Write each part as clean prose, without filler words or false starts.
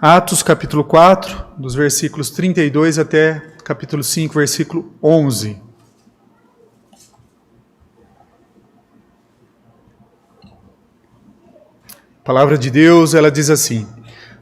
Atos capítulo 4, dos versículos 32 até capítulo 5, versículo 11. A palavra de Deus, ela diz assim: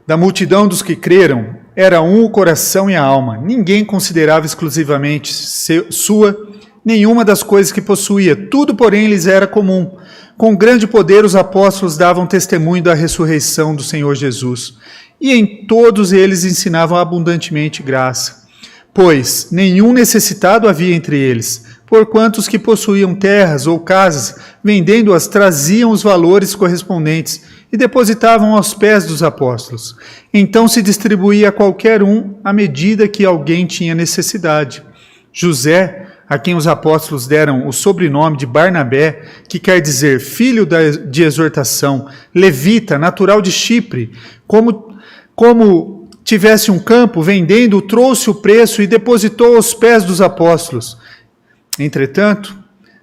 da multidão dos que creram, era um o coração e a alma. Ninguém considerava exclusivamente sua nenhuma das coisas que possuía. Tudo, porém, lhes era comum. Com grande poder, os apóstolos davam testemunho da ressurreição do Senhor Jesus. E em todos eles ensinavam abundantemente graça. Pois nenhum necessitado havia entre eles, porquanto os que possuíam terras ou casas, vendendo-as, traziam os valores correspondentes e depositavam aos pés dos apóstolos. Então se distribuía a qualquer um à medida que alguém tinha necessidade. José, a quem os apóstolos deram o sobrenome de Barnabé, que quer dizer filho de exortação, levita, natural de Chipre, como tivesse um campo, vendendo, trouxe o preço e depositou aos pés dos apóstolos. Entretanto,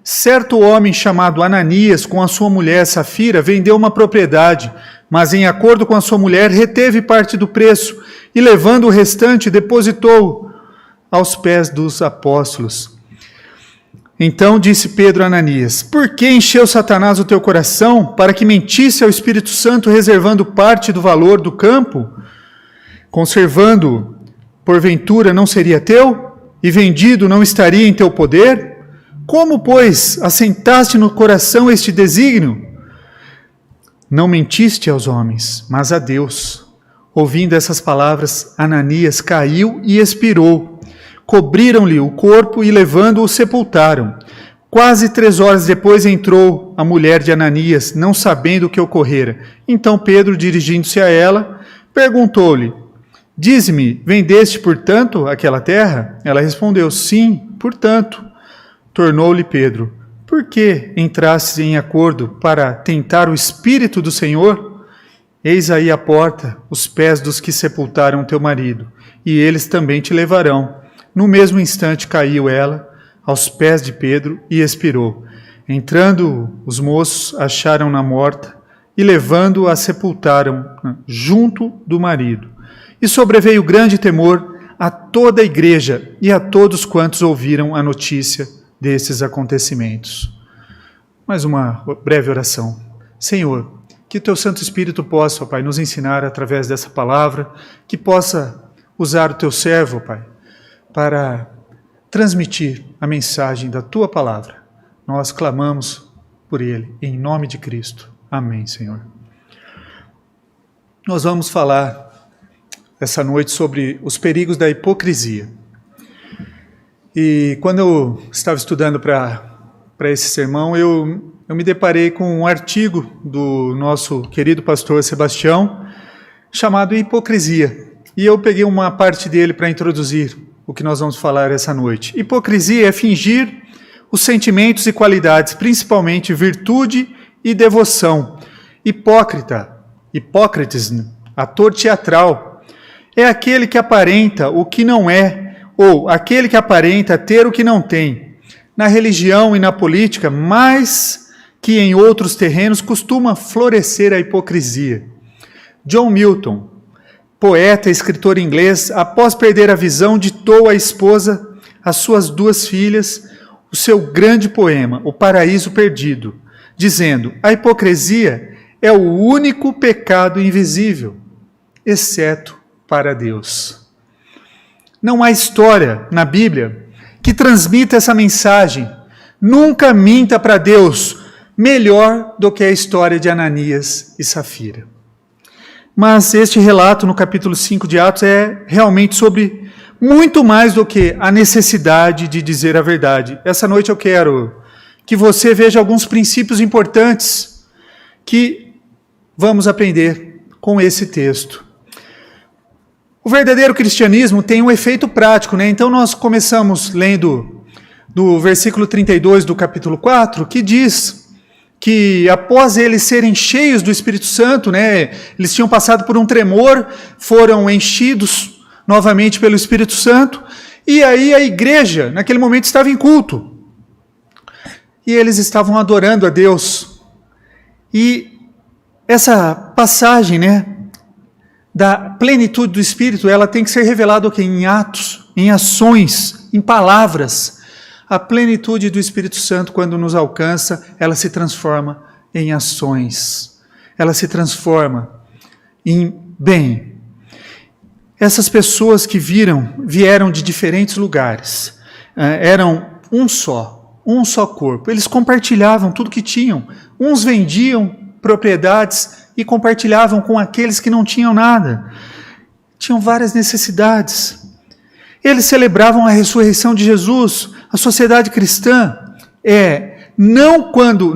certo homem chamado Ananias, com a sua mulher Safira, vendeu uma propriedade, mas em acordo com a sua mulher, reteve parte do preço e, levando o restante, depositou aos pés dos apóstolos. Então disse Pedro a Ananias: por que encheu Satanás o teu coração para que mentisse ao Espírito Santo, reservando parte do valor do campo? Conservando, porventura, não seria teu? E vendido, não estaria em teu poder? Como, pois, assentaste no coração este desígnio? Não mentiste aos homens, mas a Deus. Ouvindo essas palavras, Ananias caiu e expirou. Cobriram-lhe o corpo e, levando-o, sepultaram. Quase 3 horas depois entrou a mulher de Ananias, não sabendo o que ocorrera. Então Pedro, dirigindo-se a ela, perguntou-lhe: dize-me, vendeste, portanto, aquela terra? Ela respondeu: sim, portanto. Tornou-lhe Pedro: por que entrastes em acordo para tentar o Espírito do Senhor? Eis aí a porta, os pés dos que sepultaram teu marido, e eles também te levarão. No mesmo instante caiu ela aos pés de Pedro e expirou. Entrando os moços, acharam-na morta e, levando-a, sepultaram junto do marido. E sobreveio grande temor a toda a igreja e a todos quantos ouviram a notícia desses acontecimentos. Mais uma breve oração. Senhor, que o teu Santo Espírito possa, ó Pai, nos ensinar através dessa palavra, que possa usar o teu servo, ó Pai, para transmitir a mensagem da tua palavra. Nós clamamos por ele, em nome de Cristo. Amém, Senhor. Nós vamos falar essa noite sobre os perigos da hipocrisia. E quando eu estava estudando para esse sermão, eu me deparei com um artigo do nosso querido pastor Sebastião, chamado Hipocrisia. E eu peguei uma parte dele para introduzir o que nós vamos falar essa noite. Hipocrisia é fingir os sentimentos e qualidades, principalmente virtude e devoção. Hipócrites, ator teatral, é aquele que aparenta o que não é, ou aquele que aparenta ter o que não tem. Na religião e na política, mais que em outros terrenos, costuma florescer a hipocrisia. John Milton, poeta e escritor inglês, após perder a visão, ditou à esposa, às suas 2 filhas, o seu grande poema, O Paraíso Perdido, dizendo: a hipocrisia é o único pecado invisível, exceto para Deus. Não há história na Bíblia que transmita essa mensagem. Nunca minta para Deus melhor do que a história de Ananias e Safira. Mas este relato no capítulo 5 de Atos é realmente sobre muito mais do que a necessidade de dizer a verdade. Essa noite eu quero que você veja alguns princípios importantes que vamos aprender com esse texto. O verdadeiro cristianismo tem um efeito prático, né? Então nós começamos lendo do versículo 32 do capítulo 4, que diz que após eles serem cheios do Espírito Santo, né, eles tinham passado por um tremor, foram enchidos novamente pelo Espírito Santo, e aí a igreja, naquele momento, estava em culto. E eles estavam adorando a Deus. E essa passagem, né, da plenitude do Espírito, ela tem que ser revelada o quê? Em atos, em ações, em palavras. A plenitude do Espírito Santo, quando nos alcança, ela se transforma em ações. Ela se transforma em bem. Essas pessoas que vieram de diferentes lugares, eram um só corpo. Eles compartilhavam tudo que tinham. Uns vendiam propriedades e compartilhavam com aqueles que não tinham nada. Tinham várias necessidades. Eles celebravam a ressurreição de Jesus. A sociedade cristã não quando,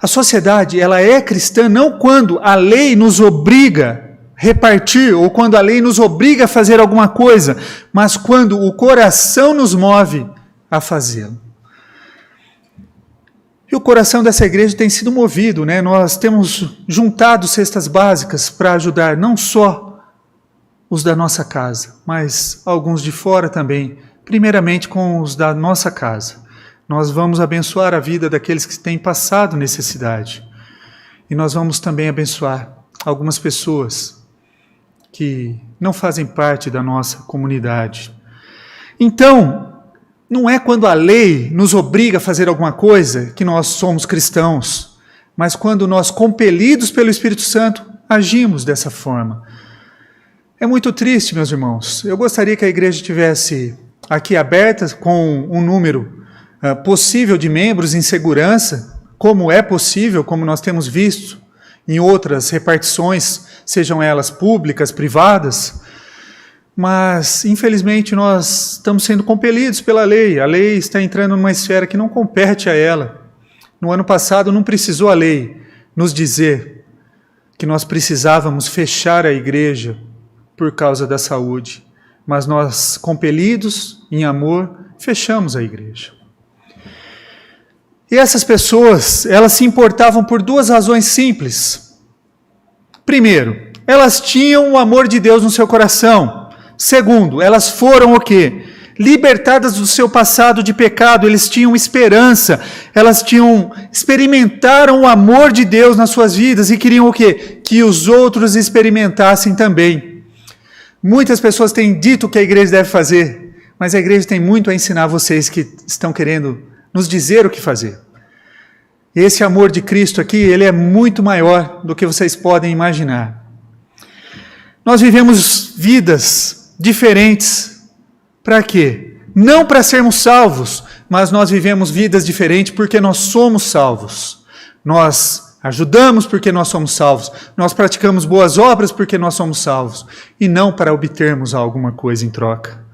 a sociedade ela é cristã não quando a lei nos obriga a repartir ou quando a lei nos obriga a fazer alguma coisa, mas quando o coração nos move a fazê-lo. E o coração dessa igreja tem sido movido, Nós temos juntado cestas básicas para ajudar não só os da nossa casa, mas alguns de fora também, primeiramente com os da nossa casa. Nós vamos abençoar a vida daqueles que têm passado necessidade. E nós vamos também abençoar algumas pessoas que não fazem parte da nossa comunidade. Então, não é quando a lei nos obriga a fazer alguma coisa que nós somos cristãos, mas quando nós, compelidos pelo Espírito Santo, agimos dessa forma. É muito triste, meus irmãos. Eu gostaria que a igreja estivesse aqui aberta com um número possível de membros em segurança, como é possível, como nós temos visto em outras repartições, sejam elas públicas, privadas, mas, infelizmente, nós estamos sendo compelidos pela lei. A lei está entrando numa esfera que não compete a ela. No ano passado, não precisou a lei nos dizer que nós precisávamos fechar a igreja por causa da saúde, mas nós, compelidos em amor, fechamos a igreja. E essas pessoas, elas se importavam por duas razões simples. Primeiro, elas tinham o amor de Deus no seu coração. Segundo, elas foram o quê? Libertadas do seu passado de pecado, eles tinham esperança, elas experimentaram o amor de Deus nas suas vidas e queriam o quê? Que os outros experimentassem também. Muitas pessoas têm dito o que a igreja deve fazer, mas a igreja tem muito a ensinar vocês que estão querendo nos dizer o que fazer. Esse amor de Cristo aqui, ele é muito maior do que vocês podem imaginar. Nós vivemos vidas diferentes. Para quê? Não para sermos salvos, mas nós vivemos vidas diferentes porque nós somos salvos. Nós ajudamos porque nós somos salvos. Nós praticamos boas obras porque nós somos salvos. E não para obtermos alguma coisa em troca.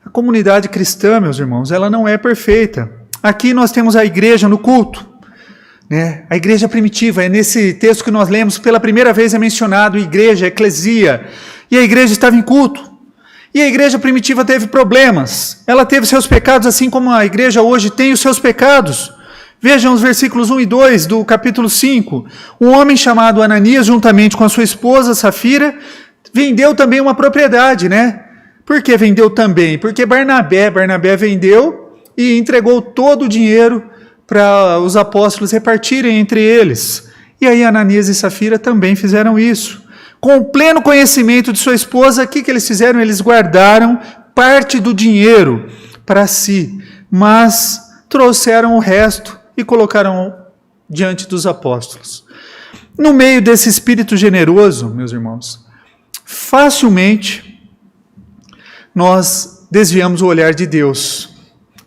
A comunidade cristã, meus irmãos, ela não é perfeita. Aqui nós temos a igreja no culto. A igreja primitiva, é nesse texto que nós lemos, pela primeira vez é mencionado igreja, eclesia. E a igreja estava em culto. E a igreja primitiva teve problemas. Ela teve seus pecados, assim como a igreja hoje tem os seus pecados. Vejam os versículos 1 e 2 do capítulo 5. Um homem chamado Ananias, juntamente com a sua esposa Safira, vendeu também uma propriedade, Por que vendeu também? Porque Barnabé vendeu e entregou todo o dinheiro para os apóstolos repartirem entre eles. E aí Ananias e Safira também fizeram isso. Com o pleno conhecimento de sua esposa, o que eles fizeram? Eles guardaram parte do dinheiro para si, mas trouxeram o resto e colocaram diante dos apóstolos. No meio desse espírito generoso, meus irmãos, facilmente nós desviamos o olhar de Deus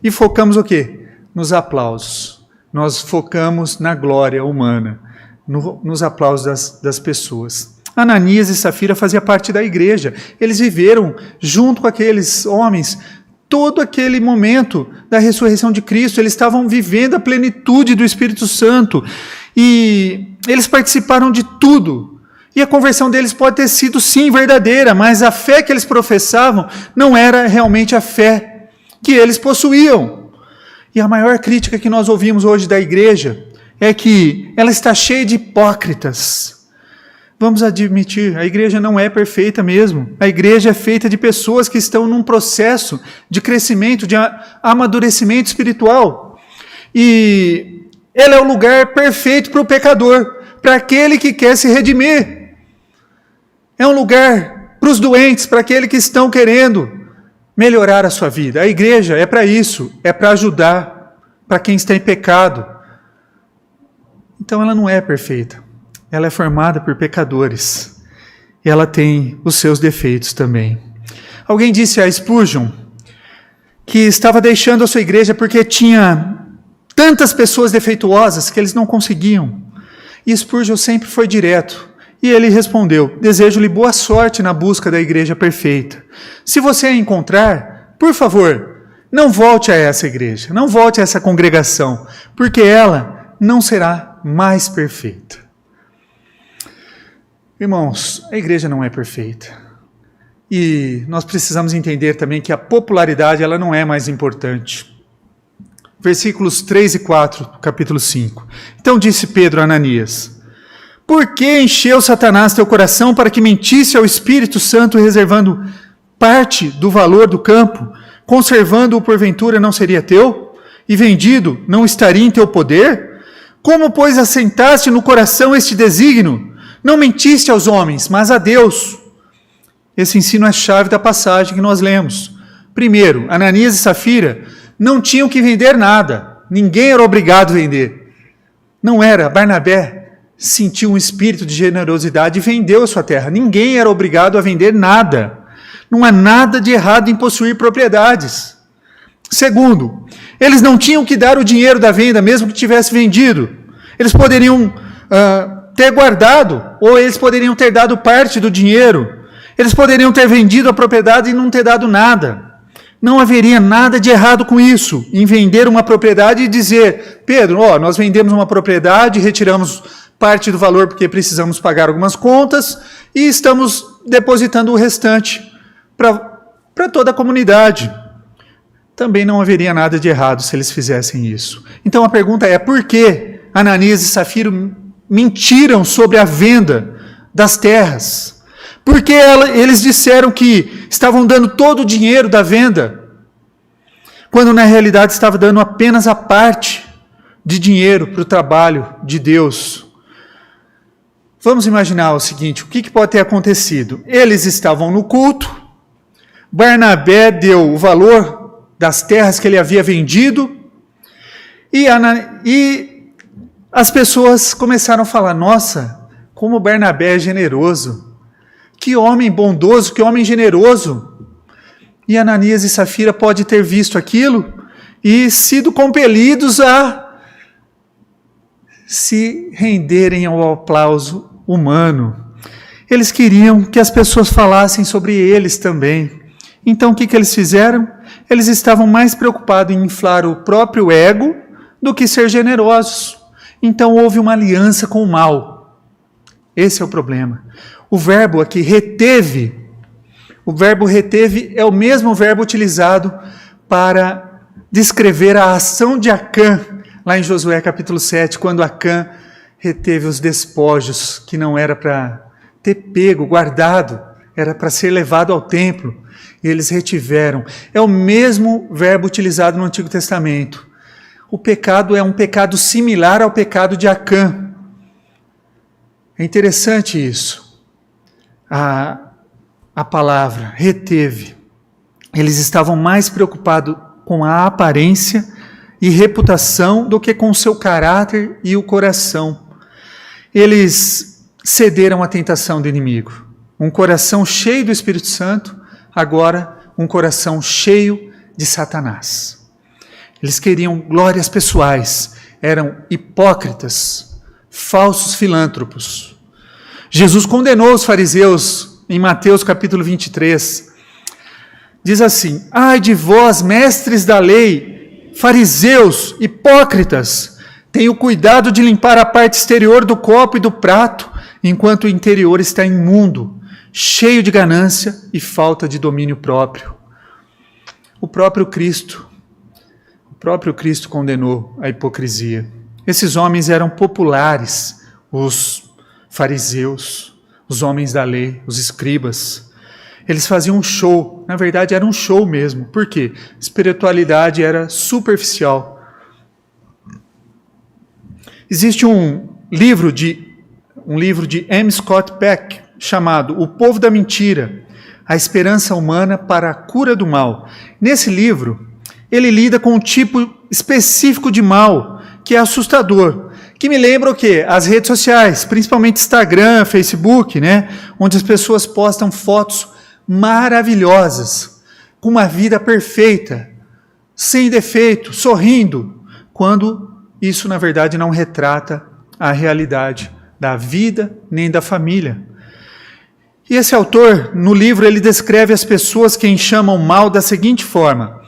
e focamos o quê? Nos aplausos. Nós focamos na glória humana, nos aplausos das pessoas. Ananias e Safira faziam parte da igreja. Eles viveram junto com aqueles homens todo aquele momento da ressurreição de Cristo. Eles estavam vivendo a plenitude do Espírito Santo e eles participaram de tudo. E a conversão deles pode ter sido sim verdadeira, mas a fé que eles professavam não era realmente a fé que eles possuíam. E a maior crítica que nós ouvimos hoje da igreja é que ela está cheia de hipócritas. Vamos admitir, a igreja não é perfeita mesmo. A igreja é feita de pessoas que estão num processo de crescimento, de amadurecimento espiritual. E ela é o lugar perfeito para o pecador, para aquele que quer se redimir. É um lugar para os doentes, para aqueles que estão querendo melhorar a sua vida. A igreja é para isso, é para ajudar para quem está em pecado. Então ela não é perfeita. Ela é formada por pecadores. E ela tem os seus defeitos também. Alguém disse a Spurgeon que estava deixando a sua igreja porque tinha tantas pessoas defeituosas que eles não conseguiam. E Spurgeon sempre foi direto. E ele respondeu: desejo-lhe boa sorte na busca da igreja perfeita. Se você a encontrar, por favor, não volte a essa igreja, não volte a essa congregação, porque ela não será mais perfeita. Irmãos, a igreja não é perfeita. E nós precisamos entender também que a popularidade ela não é mais importante. Versículos 3 e 4, capítulo 5. Então disse Pedro a Ananias: por que encheu Satanás teu coração para que mentisse ao Espírito Santo, reservando parte do valor do campo, conservando-o porventura não seria teu? E vendido não estaria em teu poder? Como, pois, assentaste no coração este desígnio? Não mentiste aos homens, mas a Deus. Esse ensino é a chave da passagem que nós lemos. Primeiro, Ananias e Safira não tinham que vender nada. Ninguém era obrigado a vender. Não era. Barnabé sentiu um espírito de generosidade e vendeu a sua terra. Ninguém era obrigado a vender nada. Não há nada de errado em possuir propriedades. Segundo, eles não tinham que dar o dinheiro da venda, mesmo que tivesse vendido. Eles poderiam ter guardado, ou eles poderiam ter dado parte do dinheiro. Eles poderiam ter vendido a propriedade e não ter dado nada. Não haveria nada de errado com isso, em vender uma propriedade e dizer: Pedro, nós vendemos uma propriedade, retiramos parte do valor porque precisamos pagar algumas contas e estamos depositando o restante para toda a comunidade. Também não haveria nada de errado se eles fizessem isso. Então a pergunta é: por que Ananias e Safira mentiram sobre a venda das terras? Porque eles disseram que estavam dando todo o dinheiro da venda, quando na realidade estava dando apenas a parte de dinheiro para o trabalho de Deus. Vamos imaginar o seguinte: o que pode ter acontecido? Eles estavam no culto, Barnabé deu o valor das terras que ele havia vendido, e as pessoas começaram a falar: nossa, como Barnabé é generoso. Que homem bondoso, que homem generoso. E Ananias e Safira podem ter visto aquilo e sido compelidos a se renderem ao aplauso humano. Eles queriam que as pessoas falassem sobre eles também. Então o que eles fizeram? Eles estavam mais preocupados em inflar o próprio ego do que ser generosos. Então houve uma aliança com o mal. Esse é o problema. O verbo aqui, reteve, o verbo reteve é o mesmo verbo utilizado para descrever a ação de Acã, lá em Josué capítulo 7, quando Acã reteve os despojos, que não era para ter pego, guardado, era para ser levado ao templo, e eles retiveram. É o mesmo verbo utilizado no Antigo Testamento. O pecado é um pecado similar ao pecado de Acã. É interessante isso. A palavra reteve. Eles estavam mais preocupados com a aparência e reputação do que com o seu caráter e o coração. Eles cederam à tentação do inimigo. Um coração cheio do Espírito Santo, agora um coração cheio de Satanás. Eles queriam glórias pessoais, eram hipócritas, falsos filântropos. Jesus condenou os fariseus em Mateus capítulo 23. Diz assim: ai de vós, mestres da lei, fariseus, hipócritas, tenham cuidado de limpar a parte exterior do copo e do prato, enquanto o interior está imundo, cheio de ganância e falta de domínio próprio. O próprio Cristo condenou a hipocrisia. Esses homens eram populares, os fariseus, os homens da lei, os escribas. Eles faziam um show, na verdade era um show mesmo. Por quê? Espiritualidade era superficial. Existe um livro de M. Scott Peck, chamado O Povo da Mentira, a esperança humana para a cura do mal. Nesse livro, ele lida com um tipo específico de mal, que é assustador, que me lembra o quê? As redes sociais, principalmente Instagram, Facebook, né? Onde as pessoas postam fotos maravilhosas, com uma vida perfeita, sem defeito, sorrindo, quando isso, na verdade, não retrata a realidade da vida nem da família. E esse autor, no livro, ele descreve as pessoas que chamam mal da seguinte forma: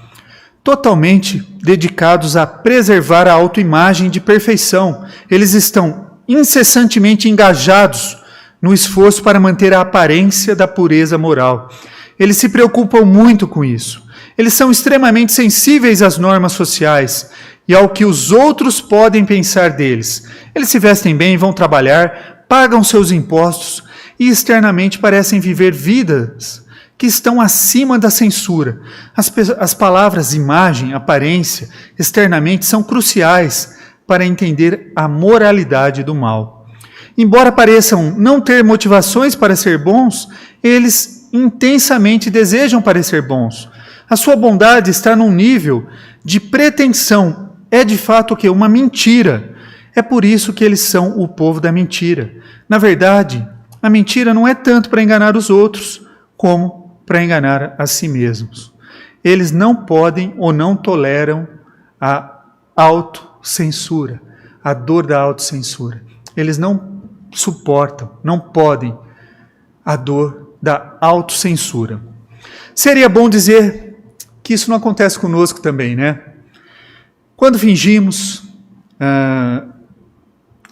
totalmente dedicados a preservar a autoimagem de perfeição. Eles estão incessantemente engajados no esforço para manter a aparência da pureza moral. Eles se preocupam muito com isso. Eles são extremamente sensíveis às normas sociais e ao que os outros podem pensar deles. Eles se vestem bem, vão trabalhar, pagam seus impostos e externamente parecem viver vidas que estão acima da censura. As palavras imagem, aparência, externamente são cruciais para entender a moralidade do mal. Embora pareçam não ter motivações para ser bons, eles intensamente desejam parecer bons. A sua bondade está num nível de pretensão. É de fato o quê? Uma mentira. É por isso que eles são o povo da mentira. Na verdade, a mentira não é tanto para enganar os outros, como para enganar a si mesmos. Eles não podem ou não toleram a autocensura, a dor da autocensura. Eles não suportam, não podem a dor da autocensura. Seria bom dizer que isso não acontece conosco também, né? Quando fingimos,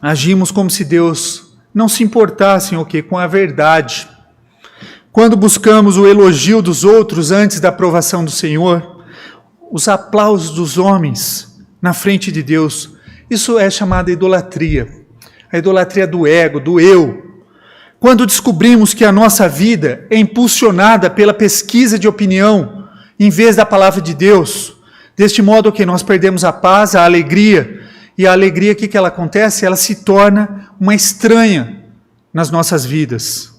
agimos como se Deus não se importasse com a verdade. Quando buscamos o elogio dos outros antes da aprovação do Senhor, os aplausos dos homens na frente de Deus, isso é chamada idolatria. A idolatria do ego, do eu. Quando descobrimos que a nossa vida é impulsionada pela pesquisa de opinião, em vez da palavra de Deus, deste modo que nós perdemos a paz, a alegria, e a alegria, o que ela acontece? Ela se torna uma estranha nas nossas vidas.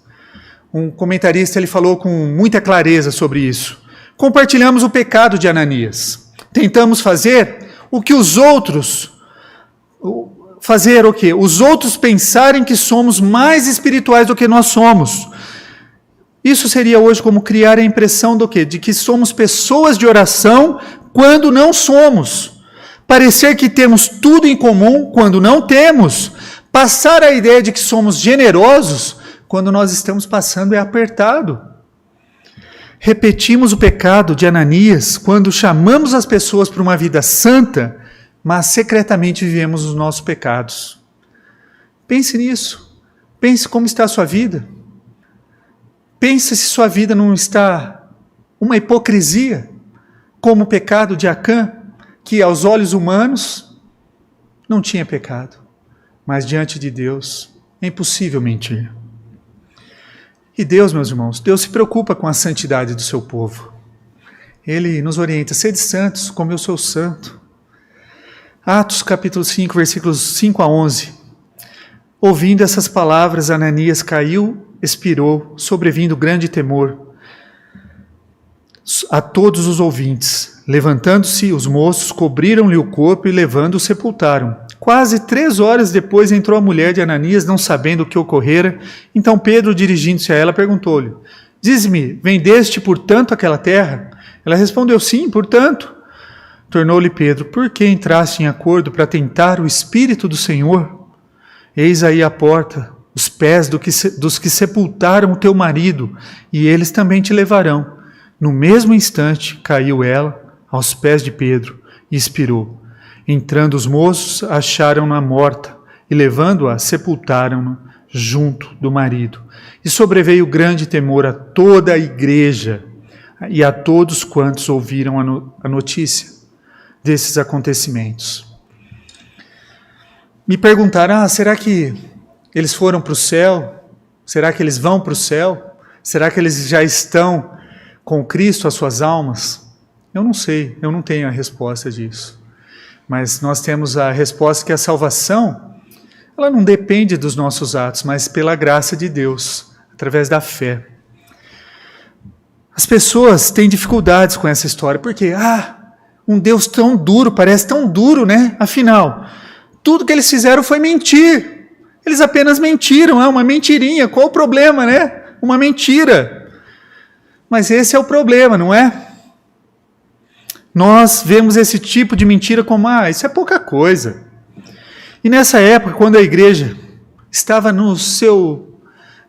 Um comentarista ele falou com muita clareza sobre isso. Compartilhamos o pecado de Ananias. Tentamos fazer o que os outros... Fazer o quê? Os outros pensarem que somos mais espirituais do que nós somos. Isso seria hoje como criar a impressão do quê? De que somos pessoas de oração quando não somos. Parecer que temos tudo em comum quando não temos. Passar a ideia de que somos generosos quando nós estamos passando apertado. Repetimos o pecado de Ananias quando chamamos as pessoas para uma vida santa, mas secretamente vivemos os nossos pecados. Pense nisso. Pense como está a sua vida. Pense se sua vida não está uma hipocrisia, como o pecado de Acã, que aos olhos humanos não tinha pecado, mas diante de Deus é impossível mentir. E Deus, meus irmãos, Deus se preocupa com a santidade do seu povo. Ele nos orienta: sede santos, como eu sou santo. Atos capítulo 5, versículos 5 a 11. Ouvindo essas palavras, Ananias caiu, expirou, sobrevindo grande temor a todos os ouvintes. Levantando-se, os moços cobriram-lhe o corpo e levando-o sepultaram. Quase 3 horas depois entrou a mulher de Ananias, não sabendo o que ocorrera. Então Pedro, dirigindo-se a ela, perguntou-lhe: dize-me, vendeste portanto aquela terra? Ela respondeu: sim, portanto. Tornou-lhe Pedro: por que entraste em acordo para tentar o Espírito do Senhor? Eis aí a porta, os pés dos que sepultaram o teu marido, e eles também te levarão. No mesmo instante caiu ela aos pés de Pedro e expirou. Entrando os moços, acharam-na morta, e levando-a, sepultaram-na junto do marido. E sobreveio grande temor a toda a igreja e a todos quantos ouviram a notícia desses acontecimentos. Me perguntaram: será que eles foram para o céu? Será que eles vão para o céu? Será que eles já estão com Cristo, as suas almas? Eu não sei, eu não tenho a resposta disso. Mas nós temos a resposta que a salvação, ela não depende dos nossos atos, mas pela graça de Deus. através da fé. As pessoas têm dificuldades com essa história, porque, um Deus tão duro, parece tão duro, né? Afinal, tudo que eles fizeram foi mentir. Eles apenas mentiram, uma mentirinha. Qual o problema, né? Uma mentira. Mas esse é o problema, não é? Nós vemos esse tipo de mentira como, isso é pouca coisa. E nessa época, quando a igreja estava na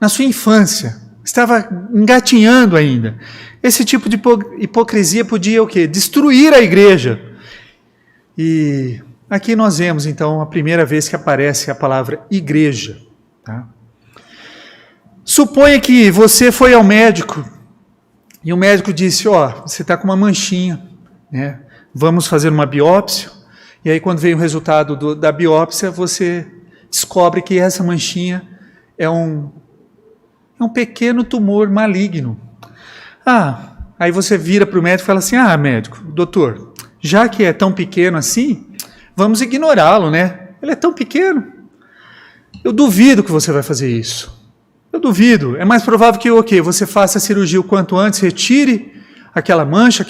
sua infância, estava engatinhando ainda, esse tipo de hipocrisia podia o quê? Destruir a igreja. E aqui nós vemos, então, a primeira vez que aparece a palavra igreja. Tá? Suponha que você foi ao médico e o médico disse, você está com uma manchinha, né? Vamos fazer uma biópsia. E aí, quando veio o resultado da biópsia, você descobre que essa manchinha é um pequeno tumor maligno. Aí você vira para o médico e fala assim, médico, doutor, já que é tão pequeno assim, vamos ignorá-lo, né? Ele é tão pequeno. Eu duvido que você vai fazer isso. Eu duvido. É mais provável que você faça a cirurgia o quanto antes, retire aquela mancha,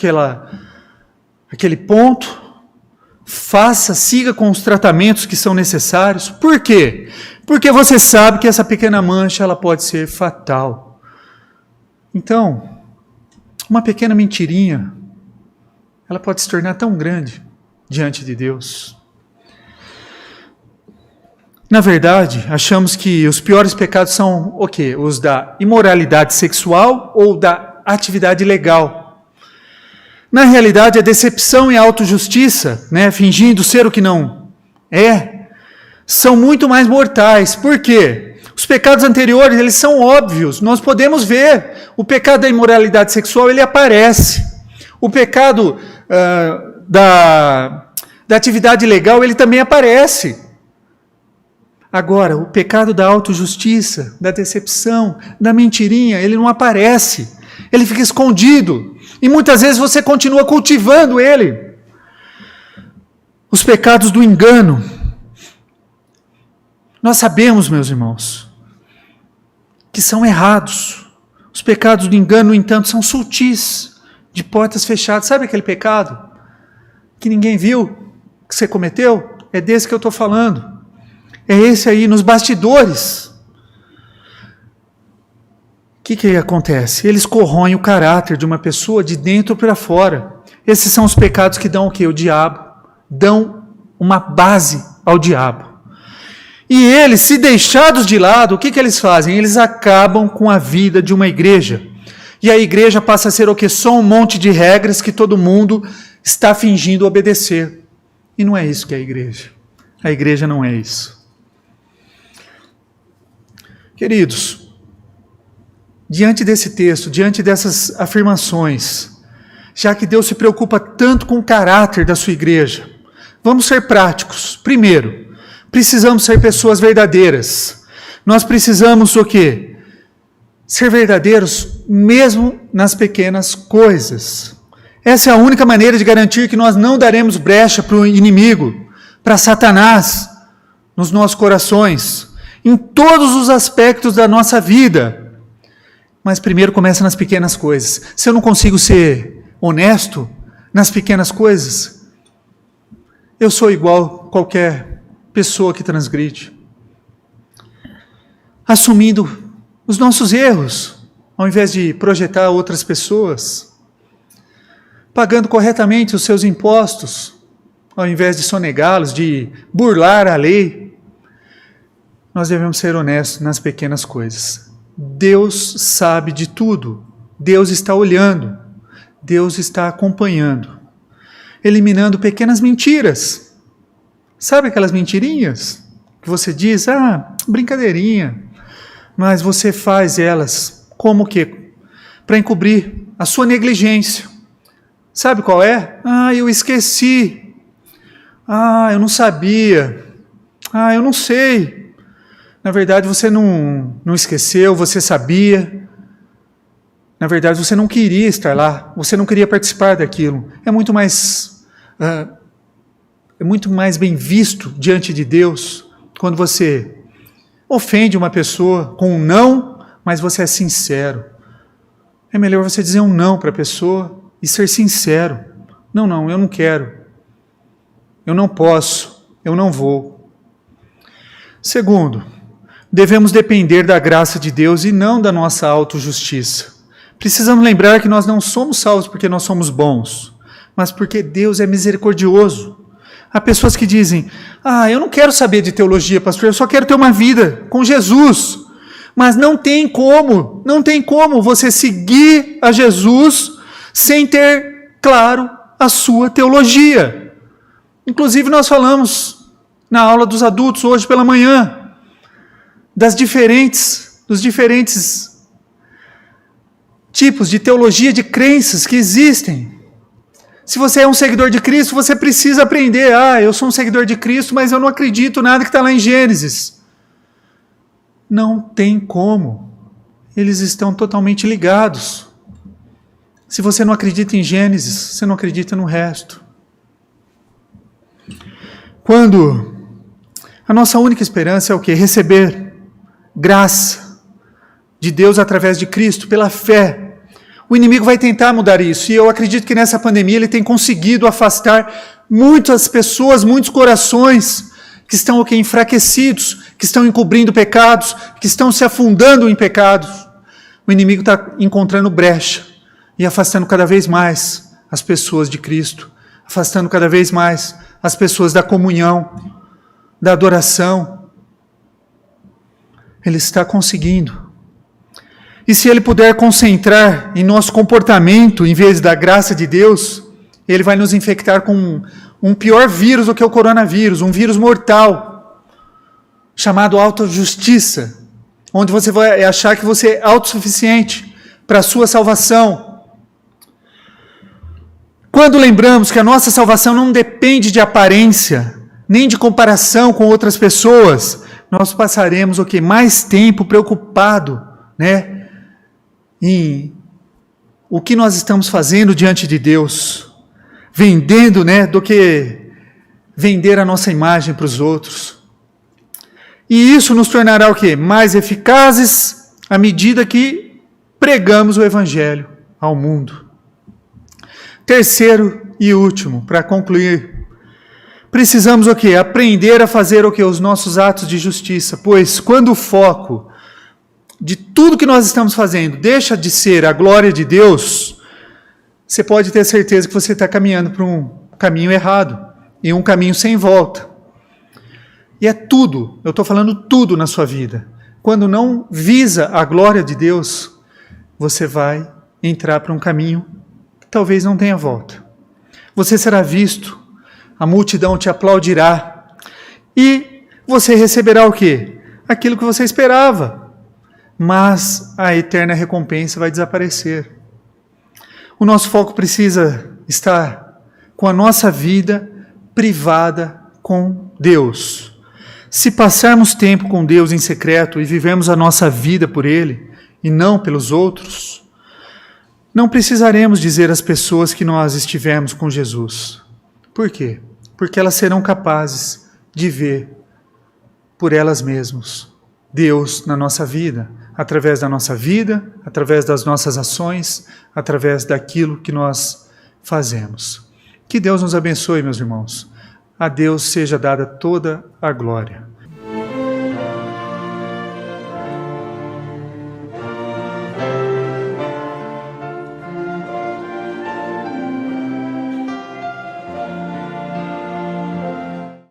aquele ponto, siga com os tratamentos que são necessários. Por quê? Porque você sabe que essa pequena mancha ela pode ser fatal. Então, uma pequena mentirinha, ela pode se tornar tão grande diante de Deus. Na verdade, achamos que os piores pecados são os da imoralidade sexual ou da atividade ilegal. Na realidade, a decepção e a autojustiça, né, fingindo ser o que não é, são muito mais mortais. Por quê? Os pecados anteriores, eles são óbvios. Nós podemos ver. O pecado da imoralidade sexual, ele aparece. O pecado da atividade ilegal, ele também aparece. Agora, o pecado da autojustiça, da decepção, da mentirinha, ele não aparece. Ele fica escondido. E muitas vezes você continua cultivando ele. Os pecados do engano. Nós sabemos, meus irmãos, que são errados. Os pecados do engano, no entanto, são sutis, de portas fechadas. Sabe aquele pecado que ninguém viu, que você cometeu? É desse que eu estou falando. É esse aí, nos bastidores. O que acontece? Eles corroem o caráter de uma pessoa de dentro para fora. Esses são os pecados que dão o quê? O diabo. Dão uma base ao diabo. E eles, se deixados de lado, o que eles fazem? Eles acabam com a vida de uma igreja. E a igreja passa a ser o quê? Só um monte de regras que todo mundo está fingindo obedecer. E não é isso que é a igreja. A igreja não é isso. Queridos, diante desse texto, diante dessas afirmações, já que Deus se preocupa tanto com o caráter da sua igreja, vamos ser práticos. Primeiro, precisamos ser pessoas verdadeiras. Nós precisamos o quê? Ser verdadeiros mesmo nas pequenas coisas. Essa é a única maneira de garantir que nós não daremos brecha para o inimigo, para Satanás, nos nossos corações, em todos os aspectos da nossa vida. Mas primeiro começa nas pequenas coisas. Se eu não consigo ser honesto nas pequenas coisas, eu sou igual a qualquer pessoa que transgride. Assumindo os nossos erros, ao invés de projetar outras pessoas. Pagando corretamente os seus impostos, ao invés de sonegá-los, de burlar a lei. Nós devemos ser honestos nas pequenas coisas. Deus sabe de tudo. Deus está olhando. Deus está acompanhando. Eliminando pequenas mentiras. Sabe aquelas mentirinhas? Que você diz, brincadeirinha. Mas você faz elas como o quê? Para encobrir a sua negligência. Sabe qual é? Eu esqueci. Eu não sabia. Eu não sei. Na verdade, você não esqueceu, você sabia. Na verdade, você não queria estar lá, você não queria participar daquilo. É muito mais bem visto diante de Deus quando você ofende uma pessoa com um não, mas você é sincero. É melhor você dizer um não para a pessoa e ser sincero. Não, eu não quero. Eu não posso. Eu não vou. Segundo, devemos depender da graça de Deus e não da nossa autojustiça. Precisamos lembrar que nós não somos salvos porque nós somos bons, mas porque Deus é misericordioso. Há pessoas que dizem, eu não quero saber de teologia, pastor, eu só quero ter uma vida com Jesus. Mas não tem como você seguir a Jesus sem ter claro a sua teologia. Inclusive nós falamos na aula dos adultos hoje pela manhã, dos diferentes tipos de teologia de crenças que existem. Se você é um seguidor de Cristo, você precisa aprender. Eu sou um seguidor de Cristo, mas eu não acredito nada que está lá em Gênesis. Não tem como. Eles estão totalmente ligados. Se você não acredita em Gênesis, você não acredita no resto. Quando a nossa única esperança é o quê? Receber graça de Deus através de Cristo, pela fé. O inimigo vai tentar mudar isso. E eu acredito que nessa pandemia ele tem conseguido afastar muitas pessoas, muitos corações que estão enfraquecidos, que estão encobrindo pecados, que estão se afundando em pecados. O inimigo está encontrando brecha e afastando cada vez mais as pessoas de Cristo, afastando cada vez mais as pessoas da comunhão, da adoração. Ele está conseguindo. E se ele puder concentrar em nosso comportamento, em vez da graça de Deus, ele vai nos infectar com um pior vírus do que o coronavírus, um vírus mortal, chamado autojustiça, onde você vai achar que você é autossuficiente para a sua salvação. Quando lembramos que a nossa salvação não depende de aparência, nem de comparação com outras pessoas, nós passaremos mais tempo preocupado, em o que nós estamos fazendo diante de Deus, vendendo, do que vender a nossa imagem para os outros. E isso nos tornará o quê? Mais eficazes à medida que pregamos o Evangelho ao mundo. Terceiro e último, para concluir, precisamos o quê? Aprender a fazer o quê? Os nossos atos de justiça, pois quando o foco de tudo que nós estamos fazendo deixa de ser a glória de Deus, você pode ter certeza que você está caminhando para um caminho errado, e um caminho sem volta. E é tudo, eu estou falando tudo na sua vida. Quando não visa a glória de Deus, você vai entrar para um caminho que talvez não tenha volta. Você será visto, a multidão te aplaudirá, e você receberá o quê? Aquilo que você esperava. Mas a eterna recompensa vai desaparecer. O nosso foco precisa estar com a nossa vida privada com Deus. Se passarmos tempo com Deus em secreto e vivemos a nossa vida por Ele e não pelos outros, não precisaremos dizer às pessoas que nós estivemos com Jesus. Por quê? Porque elas serão capazes de ver por elas mesmas Deus na nossa vida, através da nossa vida, através das nossas ações, através daquilo que nós fazemos. Que Deus nos abençoe, meus irmãos. A Deus seja dada toda a glória.